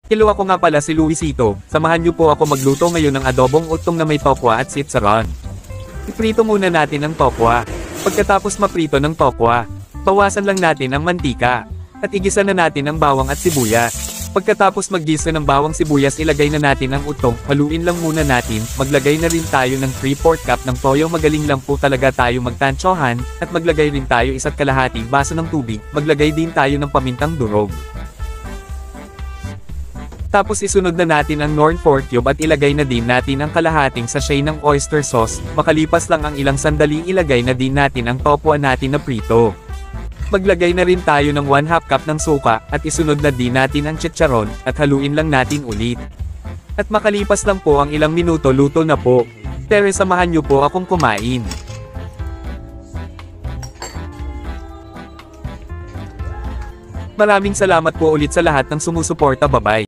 Hello, ako nga pala si Luisito. Samahan niyo po ako magluto ngayon ng adobong utong na may tokwa at sitsaron. Iprito muna natin ang tokwa. Pagkatapos maprito ng tokwa, bawasan lang natin ang mantika. At igisa na natin ang bawang at sibuyas. Pagkatapos maggisa ng bawang sibuyas, ilagay na natin ang utong, haluin lang muna natin, maglagay na rin tayo ng 3/4 cup ng toyo, magaling lang po talaga tayo magtansyohan, at maglagay rin tayo 1.5 baso ng tubig, maglagay din tayo ng pamintang durog. Tapos isunod na natin ang Knorr 4 cube at ilagay na din natin ang kalahating sachet ng oyster sauce, makalipas lang ang ilang sandali ilagay na din natin ang tokwa natin na prito. Maglagay na rin tayo ng 1/2 cup ng suka, at isunod na din natin ang chicharon, at haluin lang natin ulit. At makalipas lang po ang ilang minuto, luto na po. Pero samahan niyo po akong kumain. Maraming salamat po ulit sa lahat ng sumusuporta, bye-bye.